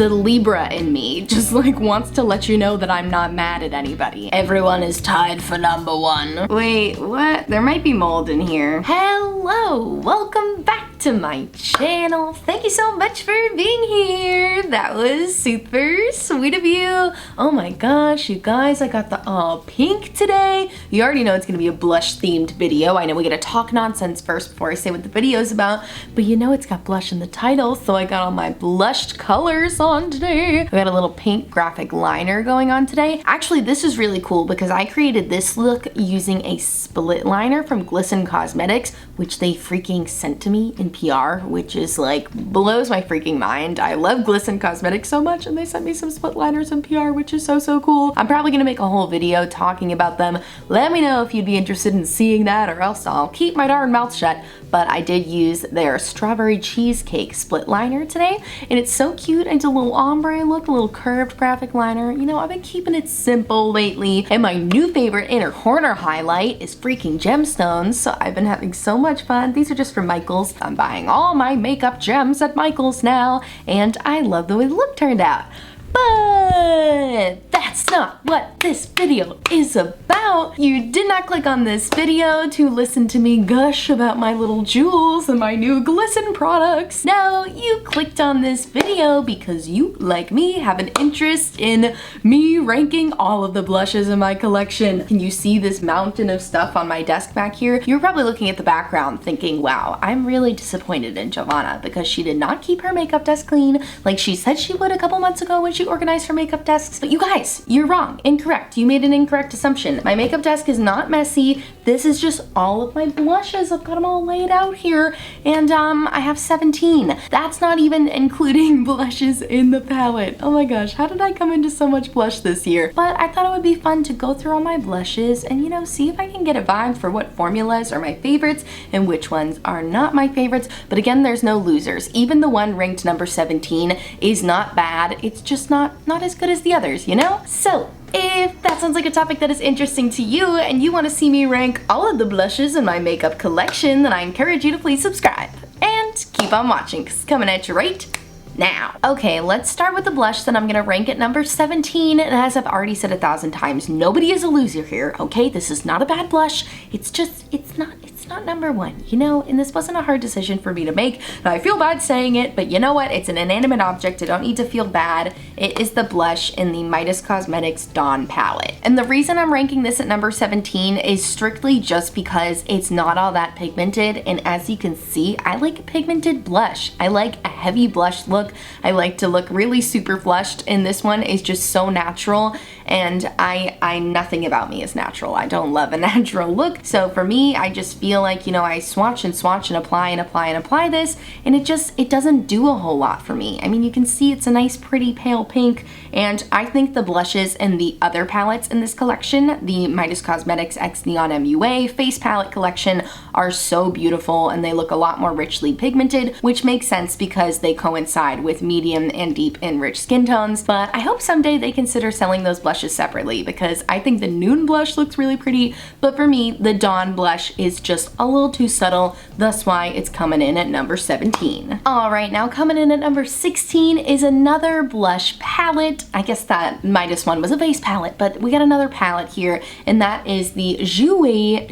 the Libra in me just like wants to let you know that I'm not mad at anybody. Everyone is tied for number one. Wait, what? There might be mold in here. Hello, welcome back to my channel. Thank you so much for being here. That was super sweet of you. Oh my gosh, you guys, I got the all pink today. You already know it's gonna be a blush themed video. I know we gotta talk nonsense first before I say what the video is about, but you know it's got blush in the title, so I got all my blushed colors on today. I got a little pink graphic liner going on today. Actually, this is really cool because I created this look using a split liner from Glisten Cosmetics, which they freaking sent to me in PR, which is like blows my freaking mind. I love Glisten Cosmetics so much and they sent me some split liners in PR, which is so cool. I'm probably gonna make a whole video talking about them. Let me know if you'd be interested in seeing that, or else I'll keep my darn mouth shut. But I did use their strawberry cheesecake split liner today, and it's so cute. I did a little ombre look, a little curved graphic liner. You know, I've been keeping it simple lately, and my new favorite inner corner highlight is freaking gemstones, so I've been having so much fun. These are just from Michaels. I'm buying all my makeup gems at Michaels now, and I love the way the look turned out. But that's not what this video is about. You did not click on this video to listen to me gush about my little jewels and my new glisten products. No, you clicked on this video because you, like me, have an interest in me ranking all of the blushes in my collection. Can you see this mountain of stuff on my desk back here? You're probably looking at the background thinking, wow, I'm really disappointed in Giovanna because she did not keep her makeup desk clean like she said she would a couple months ago when she organized her makeup desks. But you guys, you're wrong. Incorrect. You made an incorrect assumption. My makeup desk is not messy. This is just all of my blushes. I've got them all laid out here, and I have 17. That's not even including blushes in the palette. Oh my gosh, how did I come into so much blush this year? But I thought it would be fun to go through all my blushes and, you know, see if I can get a vibe for what formulas are my favorites and which ones are not my favorites. But again, there's no losers. Even the one ranked number 17 is not bad. It's just not as good as the others, you know? So if that sounds like a topic that is interesting to you and you want to see me rank all of the blushes in my makeup collection, then I encourage you to please subscribe and keep on watching because it's coming at you right now. Okay, let's start with the blush that I'm gonna rank at number 17, and as I've already said 1,000 times, nobody is a loser here, okay? This is not a bad blush. It's just, it's not number one, you know? And this wasn't a hard decision for me to make. Now, I feel bad saying it, but you know what? It's an inanimate object. I don't need to feel bad. It is the blush in the Midas Cosmetics Dawn palette. And the reason I'm ranking this at number 17 is strictly just because it's not all that pigmented, and as you can see, I like a pigmented blush. I like a heavy blush look. I like to look really super flushed, and this one is just so natural, and nothing about me is natural. I don't love a natural look, so for me, I just feel like, you know, I swatch and apply and apply this, and it doesn't do a whole lot for me. I mean, you can see it's a nice pretty pale pink, and I think the blushes in the other palettes in this collection, the Midas Cosmetics X Neon MUA face palette collection, are so beautiful, and they look a lot more richly pigmented, which makes sense because they coincide with medium and deep and rich skin tones. But I hope someday they consider selling those blushes separately because I think the Noon blush looks really pretty, but for me, the Dawn blush is just a little too subtle, thus why it's coming in at number 17. All right, now coming in at number 16 is another blush palette. I guess that Midas one was a base palette, but we got another palette here, and that is the Jouer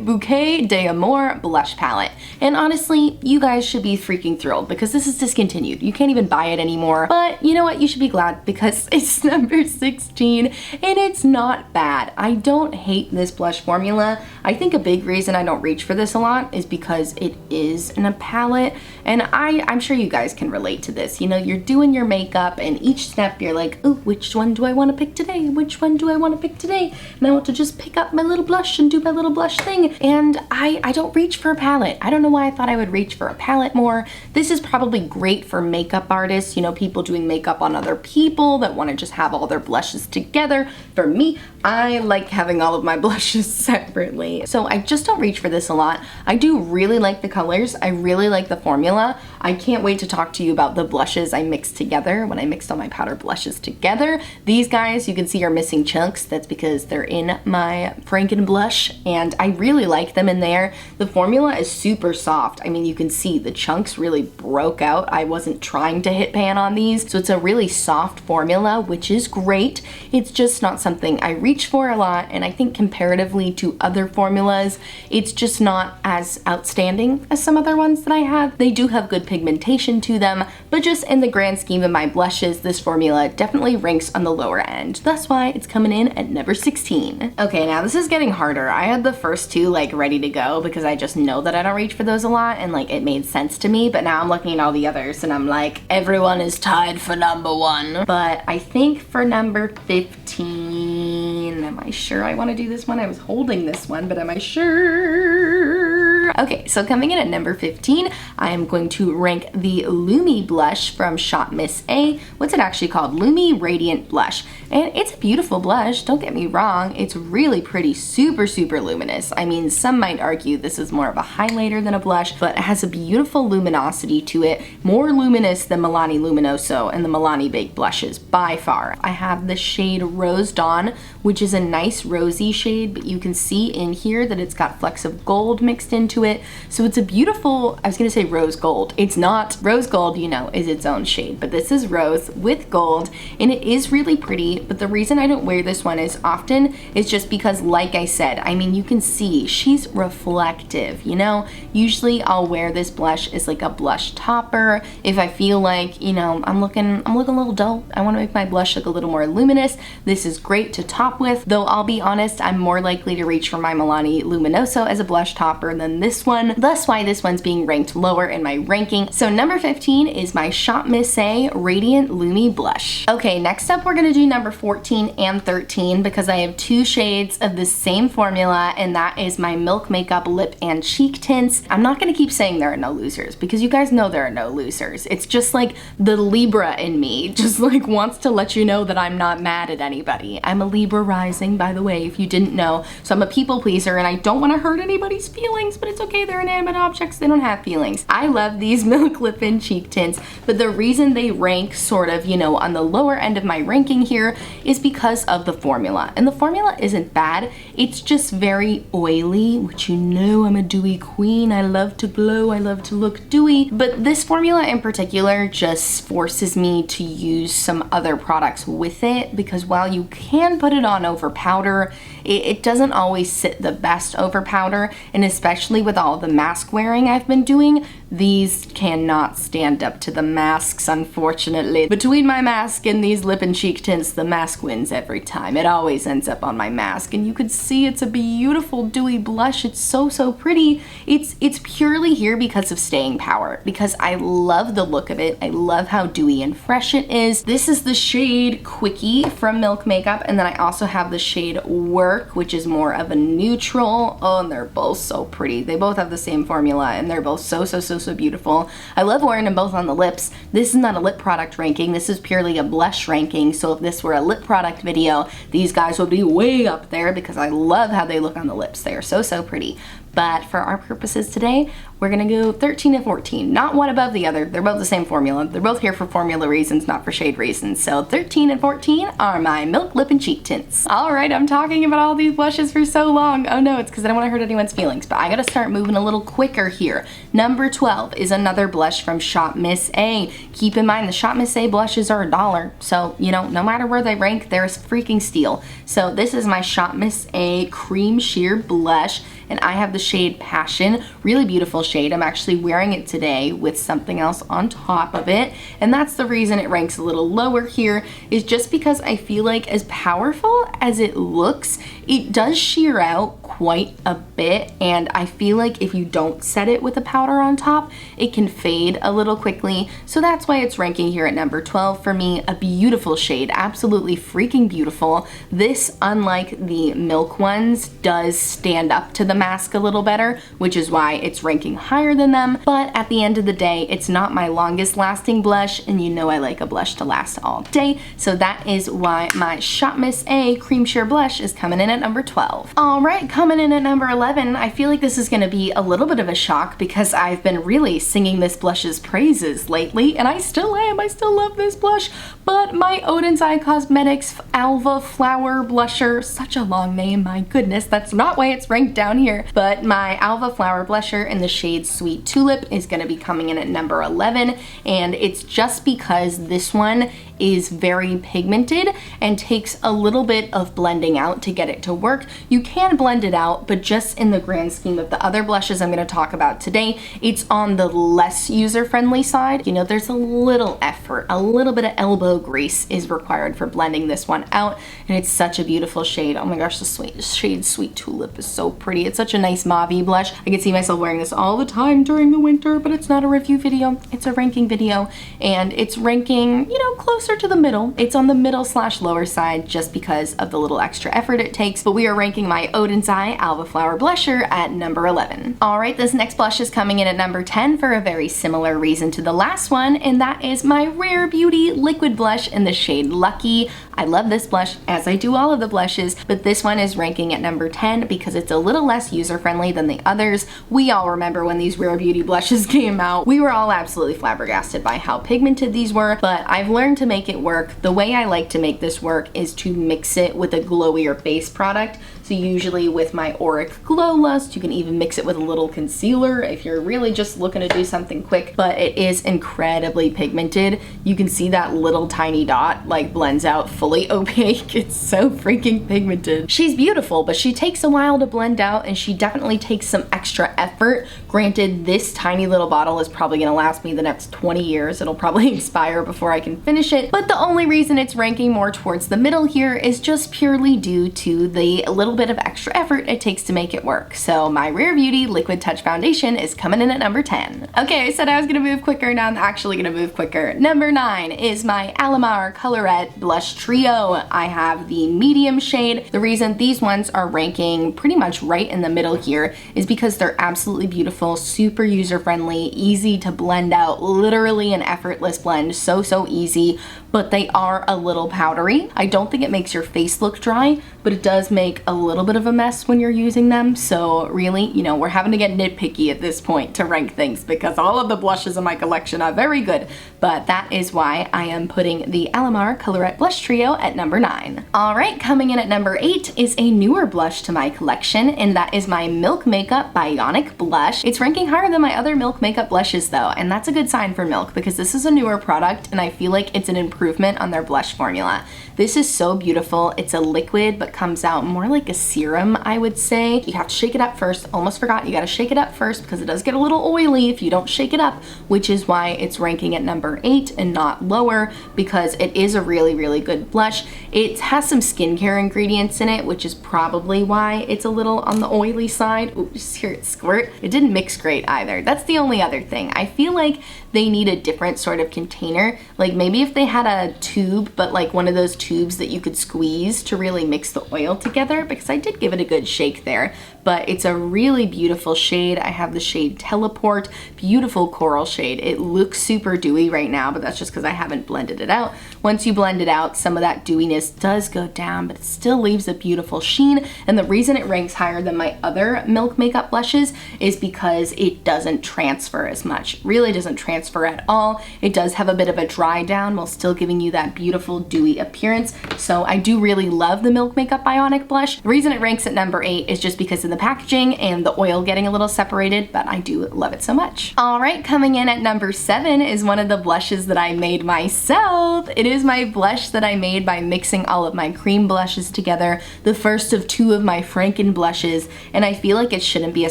Bouquet d'Amour blush palette. And honestly, you guys should be freaking thrilled because this is discontinued. You can't even buy it anymore, but you know what? You should be glad because it's number 16 and it's not bad. I don't hate this blush formula. I think a big reason I don't reach for this a lot is because it is in a palette, and I'm sure you guys can relate to this. You know, you're doing your makeup and each step you're like, oh, which one do I want to pick today? Which one do I want to pick today? And I want to just pick up my little blush and do my little blush thing, and I don't reach for a palette. I don't know why I thought I would reach for a palette more. This is probably great for makeup artists, you know, people doing makeup on other people that want to just have all their blushes together. For me, I like having all of my blushes separately, so I just don't reach for this a lot. I do really like the colors. I really like the formula. I can't wait to talk to you about the blushes I mixed together when I mixed all my powder blushes together. These guys, you can see, are missing chunks. That's because they're in my Franken Blush, and I really like them in there. The formula is super soft. I mean, you can see the chunks really broke out. I wasn't trying to hit pan on these, so it's a really soft formula, which is great. It's just not something I reach for a lot, and I think comparatively to other formulas, it's just not as outstanding as some other ones that I have. They do have good pigmentation to them, but just in the grand scheme of my blushes, this formula definitely ranks on the lower end. That's why it's coming in at number 16. Okay, now this is getting harder. I had the first two like ready to go because I just know that I don't reach for those a lot, and like it made sense to me, but now I'm looking at all the others and I'm like, everyone is tied for number 1. But I think for number 15, am I sure I want to do this one? I was holding this one, but am I sure? Okay, so coming in at number 15, I am going to rank the Lumi blush from Shop Miss A. What's it actually called? Lumi Radiant Blush. And it's a beautiful blush, don't get me wrong. It's really pretty, super, super luminous. I mean, some might argue this is more of a highlighter than a blush, but it has a beautiful luminosity to it. More luminous than Milani Luminoso and the Milani Baked blushes, by far. I have the shade Rose Dawn, which is a nice rosy shade, but you can see in here that it's got flecks of gold mixed into it. So it's a beautiful, I was gonna say rose gold. It's not. Rose gold, you know, is its own shade, but this is rose with gold, and it is really pretty. But the reason I don't wear this one as often is just because, like I said, I mean, you can see she's reflective, you know? Usually I'll wear this blush as like a blush topper if I feel like, you know, I'm looking a little dull. I want to make my blush look a little more luminous. This is great to top with, though I'll be honest, I'm more likely to reach for my Milani Luminoso as a blush topper than this one. That's why this one's being ranked lower in my ranking. So number 15 is my Shop Miss A Radiant Lumi Blush. Okay, next up we're gonna do number 14 and 13 because I have two shades of the same formula, and that is my Milk Makeup Lip and Cheek Tints. I'm not gonna keep saying there are no losers because you guys know there are no losers. It's just like the Libra in me just like wants to let you know that I'm not mad at anybody. I'm a Libra rising, by the way, if you didn't know. So I'm a people pleaser and I don't want to hurt anybody's feelings, but it's okay, they're inanimate objects, they don't have feelings. I love these Milk Lip and Cheek Tints, but the reason they rank sort of, you know, on the lower end of my ranking here is because of the formula. And the formula isn't bad, it's just very oily, which you know I'm a dewy queen. I love to glow, I love to look dewy, but this formula in particular just forces me to use some other products with it because while you can put it on over powder, it doesn't always sit the best over powder, and especially with all the mask wearing I've been doing, these cannot stand up to the masks, unfortunately. Between my mask and these lip and cheek tints, the mask wins every time. It always ends up on my mask, and you could see it's a beautiful dewy blush. It's so, so pretty. It's purely here because of staying power, because I love the look of it. I love how dewy and fresh it is. This is the shade Quickie from Milk Makeup, and then I also have the shade Work, which is more of a neutral. Oh, and they're both so pretty. They both have the same formula, and they're both so, so, so, so beautiful. I love wearing them both on the lips. This is not a lip product ranking. This is purely a blush ranking. So if this were a lip product video, these guys would be way up there because I love how they look on the lips. They are so, so pretty. But for our purposes today, we're gonna go 13 and 14. Not one above the other. They're both the same formula. They're both here for formula reasons, not for shade reasons. So 13 and 14 are my Milk Lip and Cheek Tints. All right, I'm talking about all these blushes for so long. Oh no, it's because I don't want to hurt anyone's feelings, but I gotta start moving a little quicker here. Number 12 is another blush from Shop Miss A. Keep in mind, the Shop Miss A blushes are $1. So, you know, no matter where they rank, they're a freaking steal. So this is my Shop Miss A Cream Sheer Blush, and I have the shade Passion. Really beautiful shade. I'm actually wearing it today with something else on top of it, and that's the reason it ranks a little lower here, is just because I feel like as powerful as it looks, it does sheer out quite a bit, and I feel like if you don't set it with a powder on top, it can fade a little quickly. So that's why it's ranking here at number 12 for me. A beautiful shade, absolutely freaking beautiful. This, unlike the Milk ones, does stand up to the mask a little little better, which is why it's ranking higher than them. But at the end of the day, it's not my longest lasting blush, and you know I like a blush to last all day, so that is why my Shop Miss A Cream Sheer Blush is coming in at number 12. Alright, coming in at number 11, I feel like this is going to be a little bit of a shock because I've been really singing this blush's praises lately, and I still am. I still love this blush, but my Odins Eye Cosmetics Alva Flower Blusher, such a long name, my goodness, that's not why it's ranked down here, but my Alva Flower Blusher in the shade Sweet Tulip is going to be coming in at number 11, and it's just because this one is very pigmented and takes a little bit of blending out to get it to work. You can blend it out, but just in the grand scheme of the other blushes I'm going to talk about today, it's on the less user-friendly side. You know, there's a little effort, a little bit of elbow grease is required for blending this one out, and it's such a beautiful shade. Oh my gosh, the shade Sweet Tulip is so pretty. It's such a nice mauve blush. I can see myself wearing this all the time during the winter, but it's not a review video, it's a ranking video, and it's ranking, you know, closer to the middle. It's on the middle / lower side just because of the little extra effort it takes, but we are ranking my Odins Eye Alva Flower Blusher at number 11. Alright, this next blush is coming in at number 10 for a very similar reason to the last one, and that is my Rare Beauty Liquid Blush in the shade Lucky. I love this blush, as I do all of the blushes, but this one is ranking at number 10 because it's a little less user-friendly than the others. We all remember when these Rare Beauty blushes came out. We were all absolutely flabbergasted by how pigmented these were, but I've learned to make it work. The way I like to make this work is to mix it with a glowier base product. So usually with my Auric Glow Lust, you can even mix it with a little concealer if you're really just looking to do something quick, but it is incredibly pigmented. You can see that little tiny dot like blends out fully opaque. It's so freaking pigmented. She's beautiful, but she takes a while to blend out, and she definitely takes some extra effort. Granted, this tiny little bottle is probably gonna last me the next 20 years. It'll probably expire before I can finish it, but the only reason it's ranking more towards the middle here is just purely due to the little bit of extra effort it takes to make it work. So my Rare Beauty Liquid Touch Foundation is coming in at number 10. Okay, I said I was gonna move quicker, now I'm actually gonna move quicker. Number 9 is my Alamar Colorette Blush Trio. I have the medium shade. The reason these ones are ranking pretty much right in the middle here is because they're absolutely beautiful, super user-friendly, easy to blend out, literally an effortless blend, so easy, but they are a little powdery. I don't think it makes your face look dry, but it does make a little bit of a mess when you're using them. So really, you know, we're having to get nitpicky at this point to rank things because all of the blushes in my collection are very good, but that is why I am putting the Alamar Colorette Blush Trio at number 9. Alright, coming in at number 8 is a newer blush to my collection, and that is my Milk Makeup Bionic Blush. It's ranking higher than my other Milk Makeup blushes though, and that's a good sign for Milk because this is a newer product and I feel like it's an improvement on their blush formula. This is so beautiful. It's a liquid but comes out more like a serum, I would say. You have to shake it up first. Almost forgot, you gotta shake it up first because it does get a little oily if you don't shake it up, which is why it's ranking at number 8 and not lower, because it is a really good blush. It has some skincare ingredients in it, which is probably why it's a little on the oily side. Ooh, just hear it squirt. It didn't mix great either. That's the only other thing. I feel like they need a different sort of container. Like maybe if they had a tube, but like one of those tubes that you could squeeze to really mix the oil together, because I did give it a good shake there. But it's a really beautiful shade. I have the shade Teleport, beautiful coral shade. It looks super dewy right now, but that's just because I haven't blended it out. Once you blend it out, some of that dewiness does go down, but it still leaves a beautiful sheen. And the reason it ranks higher than my other Milk Makeup blushes is because it doesn't transfer as much. It really doesn't transfer at all. It does have a bit of a dry down while still giving you that beautiful dewy appearance. So I do really love the Milk Makeup Bionic blush. The reason it ranks at number 8 is just because of the packaging and the oil getting a little separated, but I do love it so much. Alright, coming in at number 7 is one of the blushes that I made myself. It is my blush that I made by mixing all of my cream blushes together, the first of 2 of my Franken blushes, and I feel like it shouldn't be a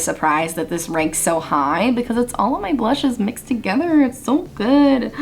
surprise that this ranks so high because it's all of my blushes mixed together. It's so good.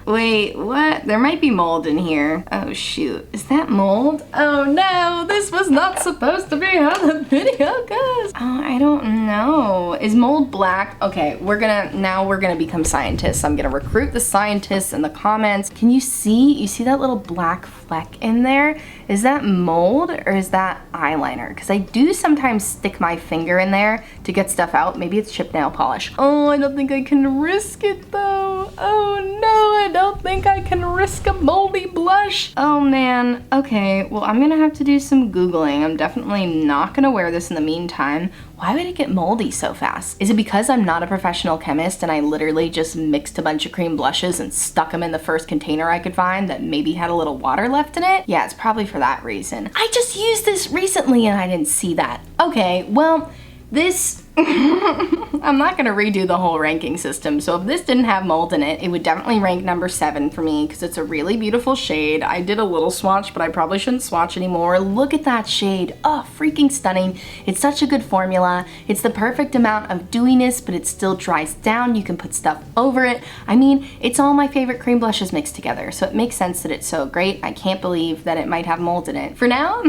Wait, what? There might be mold in here. Oh shoot, is that mold? Oh no, this was not supposed to be how the video goes. Oh, I don't know. Is mold black? Okay, we're gonna become scientists. I'm gonna recruit the scientists in the comments. Can you see that little black fleck in there? Is that mold or is that eyeliner? Because I do sometimes stick my finger in there to get stuff out. Maybe it's chip nail polish. Oh, I don't think I can risk it though. Oh no, I don't think I can risk a moldy blush. Oh man, okay, well I'm gonna have to do some Googling. I'm definitely not gonna wear this in the meantime. Why would it get moldy so fast? Is it because I'm not a professional chemist and I literally just mixed a bunch of cream blushes and stuck them in the first container I could find that maybe had a little water left in it? Yeah, it's probably for that reason. I just used this recently and I didn't see that. Okay, well, this I'm not gonna redo the whole ranking system, so if this didn't have mold in it, it would definitely rank number 7 for me because it's a really beautiful shade. I did a little swatch, but I probably shouldn't swatch anymore. Look at that shade. Oh, freaking stunning. It's such a good formula. It's the perfect amount of dewiness, but it still dries down. You can put stuff over it. I mean, it's all my favorite cream blushes mixed together, so it makes sense that it's so great. I can't believe that it might have mold in it. For now,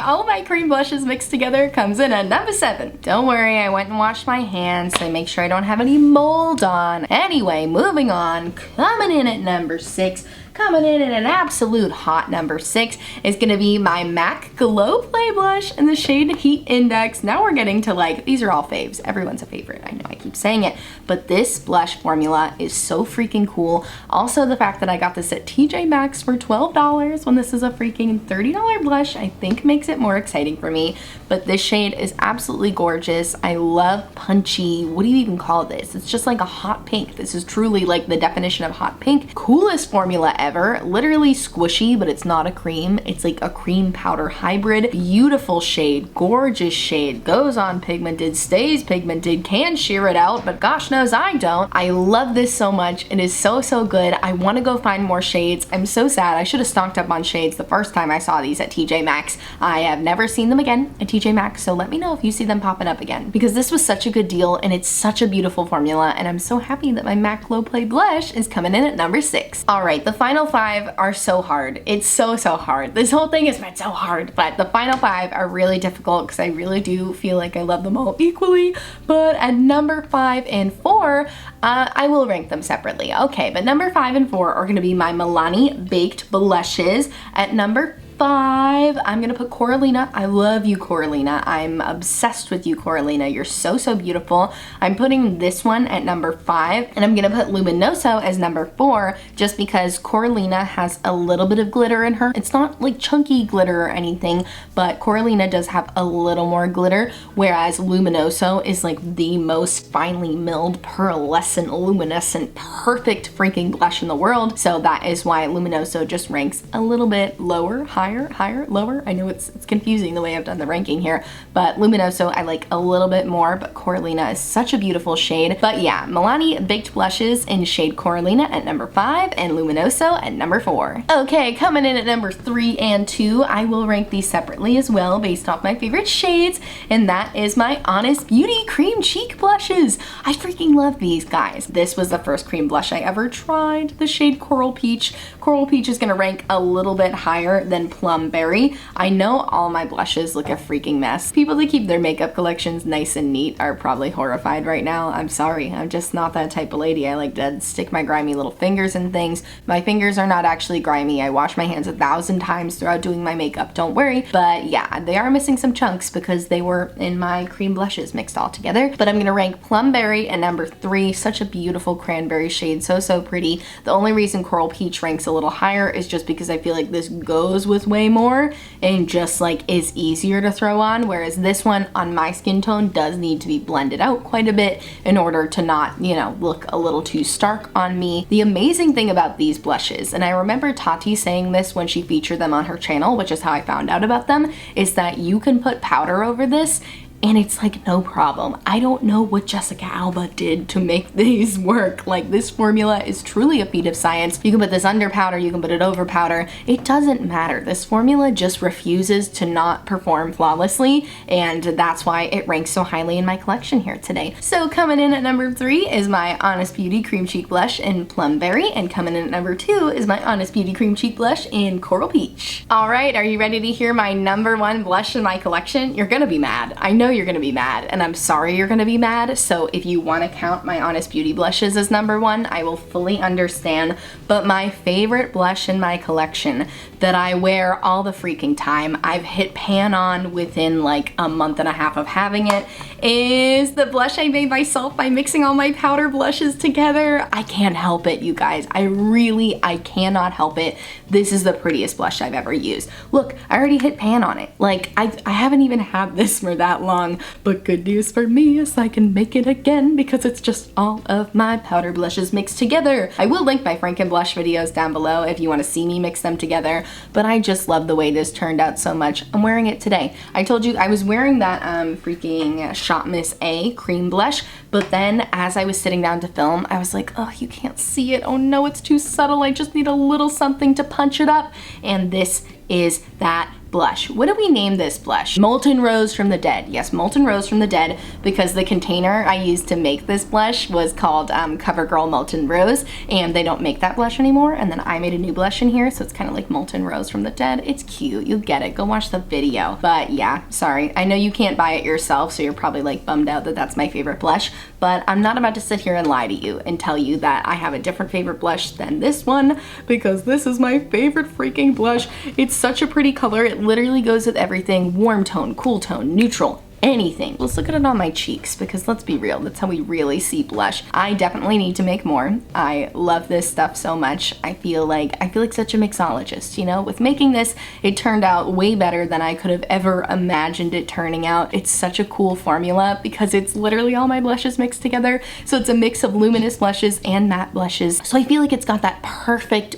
all my cream blushes mixed together comes in at number 7. Don't worry, I went and washed my hands so I make sure I don't have any mold on. Anyway, moving on, coming in at number 6. Coming in at an absolute hot number 6 is gonna be my MAC Glow Play Blush in the shade Heat Index. Now we're getting to like, these are all faves. Everyone's a favorite. I know I keep saying it, but this blush formula is so freaking cool. Also, the fact that I got this at TJ Maxx for $12 when this is a freaking $30 blush, I think makes it more exciting for me. But this shade is absolutely gorgeous. I love punchy, what do you even call this? It's just like a hot pink. This is truly like the definition of hot pink. Coolest formula ever. Literally squishy, but it's not a cream. It's like a cream powder hybrid. Beautiful shade, gorgeous shade, goes on pigmented, stays pigmented, can sheer it out, but gosh knows I don't. I love this so much. It is so, so good. I want to go find more shades. I'm so sad. I should have stocked up on shades the first time I saw these at TJ Maxx. I have never seen them again at TJ Maxx, so let me know if you see them popping up again, because this was such a good deal and it's such a beautiful formula, and I'm so happy that my MAC Glow Play Blush is coming in at number 6. All right, the final 5 are so hard. It's so, so hard. This whole thing has been so hard, but the final 5 are really difficult because I really do feel like I love them all equally, but at number 5 and 4, I will rank them separately. Okay, but number 5 and 4 are gonna be my Milani Baked Blushes. At number 5, I'm gonna put Coralina. I love you, Coralina. I'm obsessed with you, Coralina. You're so, so beautiful. I'm putting this one at number 5, and I'm gonna put Luminoso as number 4, just because Coralina has a little bit of glitter in her. It's not like chunky glitter or anything, but Coralina does have a little more glitter, whereas Luminoso is like the most finely milled, pearlescent, luminescent, perfect freaking blush in the world. So that is why Luminoso just ranks a little bit lower, higher, lower. I know it's confusing the way I've done the ranking here, but Luminoso I like a little bit more, but Coralina is such a beautiful shade. But yeah, Milani Baked Blushes in shade Coralina at number 5 and Luminoso at number 4. Okay, coming in at number 3 and 2, I will rank these separately as well based off my favorite shades, and that is my Honest Beauty Cream Cheek Blushes. I freaking love these guys. This was the first cream blush I ever tried, the shade Coral Peach. Coral Peach is gonna rank a little bit higher than Plum Berry. I know all my blushes look a freaking mess. People that keep their makeup collections nice and neat are probably horrified right now. I'm sorry, I'm just not that type of lady. I like to stick my grimy little fingers in things. My fingers are not actually grimy. I wash my hands 1,000 times throughout doing my makeup, don't worry. But yeah, they are missing some chunks because they were in my cream blushes mixed all together. But I'm gonna rank Plum Berry at number 3. Such a beautiful cranberry shade, so, so pretty. The only reason Coral Peach ranks a little higher is just because I feel like this goes with way more and just like is easier to throw on, whereas this one on my skin tone does need to be blended out quite a bit in order to not, you know, look a little too stark on me. The amazing thing about these blushes, and I remember Tati saying this when she featured them on her channel, which is how I found out about them, is that you can put powder over this and it's like no problem. I don't know what Jessica Alba did to make these work. Like, this formula is truly a feat of science. You can put this under powder, you can put it over powder. It doesn't matter. This formula just refuses to not perform flawlessly, and that's why it ranks so highly in my collection here today. So coming in at number 3 is my Honest Beauty Cream Cheek Blush in Plum Berry, and coming in at number 2 is my Honest Beauty Cream Cheek Blush in Coral Peach. All right, are you ready to hear my number 1 blush in my collection? You're gonna be mad. I know you're gonna be mad, and I'm sorry you're gonna be mad. So if you wanna count my Honest Beauty blushes as number 1, I will fully understand. But my favorite blush in my collection that I wear all the freaking time, I've hit pan on within like a month and a half of having it, is the blush I made myself by mixing all my powder blushes together. I can't help it, you guys. I cannot help it. This is the prettiest blush I've ever used. Look, I already hit pan on it. Like, I haven't even had this for that long, but good news for me is I can make it again because it's just all of my powder blushes mixed together. I will link my Franken Blush videos down below if you want to see me mix them together, but I just love the way this turned out so much. I'm wearing it today. I told you I was wearing that freaking Shot Miss A cream blush, but then as I was sitting down to film, I was like, oh, you can't see it. Oh no, it's too subtle. I just need a little something to punch it up. And this is that blush. What did we name this blush? Molten Rose from the Dead. Yes, Molten Rose from the Dead, because the container I used to make this blush was called CoverGirl Molten Rose, and they don't make that blush anymore, and then I made a new blush in here, so it's kind of like Molten Rose from the Dead. It's cute. You get it. Go watch the video. But yeah, sorry. I know you can't buy it yourself, so you're probably like bummed out that that's my favorite blush, but I'm not about to sit here and lie to you and tell you that I have a different favorite blush than this one, because this is my favorite freaking blush. It's such a pretty color. It literally goes with everything. Warm tone, cool tone, neutral, anything. Let's look at it on my cheeks, because let's be real, that's how we really see blush. I definitely need to make more. I love this stuff so much. I feel like such a mixologist, you know? With making this, it turned out way better than I could have ever imagined it turning out. It's such a cool formula because it's literally all my blushes mixed together. So it's a mix of luminous blushes and matte blushes. So I feel like it's got that perfect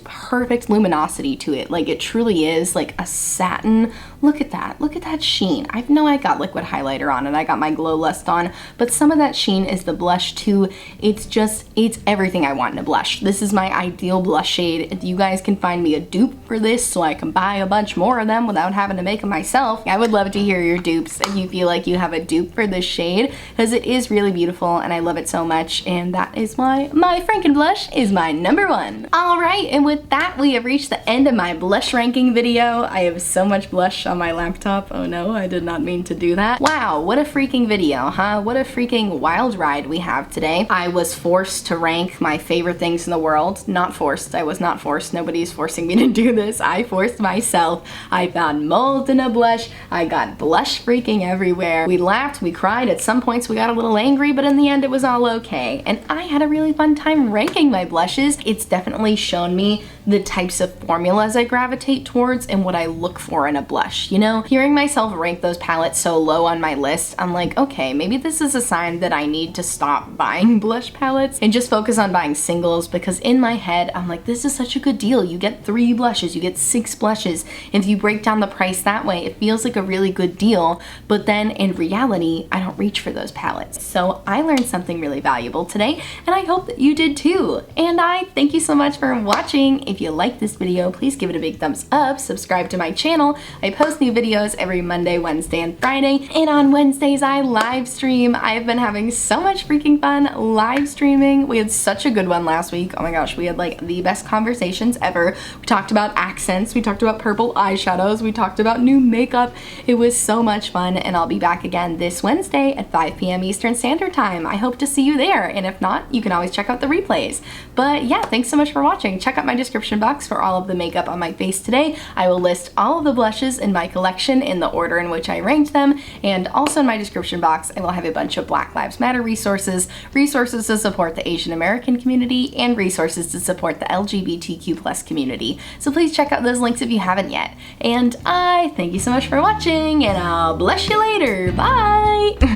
luminosity to it. Like, it truly is like a satin. Look at that. Look at that sheen. I know I got liquid highlighter on and I got my Glow Lust on, but some of that sheen is the blush too. It's everything I want in a blush. This is my ideal blush shade. You guys can find me a dupe for this so I can buy a bunch more of them without having to make them myself. I would love to hear your dupes if you feel like you have a dupe for this shade, because it is really beautiful and I love it so much, and that is why my Franken Blush is my number 1. All right, and with that, we have reached the end of my blush ranking video. I have so much blush on my laptop. Oh no, I did not mean to do that. Wow, what a freaking video, huh? What a freaking wild ride we have today. I was forced to rank my favorite things in the world. Not forced. I was not forced. Nobody's forcing me to do this. I forced myself. I found mold in a blush. I got blush freaking everywhere. We laughed, we cried. At some points we got a little angry, but in the end it was all okay. And I had a really fun time ranking my blushes. It's definitely shown me the types of formulas I gravitate towards and what I look for in a blush. You know, hearing myself rank those palettes so low on my list, I'm like, okay, maybe this is a sign that I need to stop buying blush palettes and just focus on buying singles, because in my head, I'm like, this is such a good deal. You get 3 blushes, you get 6 blushes. And if you break down the price that way, it feels like a really good deal. But then in reality, I don't reach for those palettes. So I learned something really valuable today, and I hope that you did too. And I thank you so much for watching. If you like this video, please give it a big thumbs up, subscribe to my channel. I post new videos every Monday, Wednesday, and Friday, and on Wednesdays I live stream. I've been having so much freaking fun live streaming. We had such a good one last week. Oh my gosh, we had like the best conversations ever. We talked about accents, we talked about purple eyeshadows, we talked about new makeup. It was so much fun, and I'll be back again this Wednesday at 5 p.m. Eastern Standard Time. I hope to see you there, and if not, you can always check out the replays. But yeah, thanks so much for watching. Check out my description box for all of the makeup on my face today. I will list all of the blushes in my collection in the order in which I ranked them, and also in my description box I will have a bunch of Black Lives Matter resources to support the Asian American community, and resources to support the LGBTQ+ community. So please check out those links if you haven't yet. And I thank you so much for watching, and I'll bless you later. Bye!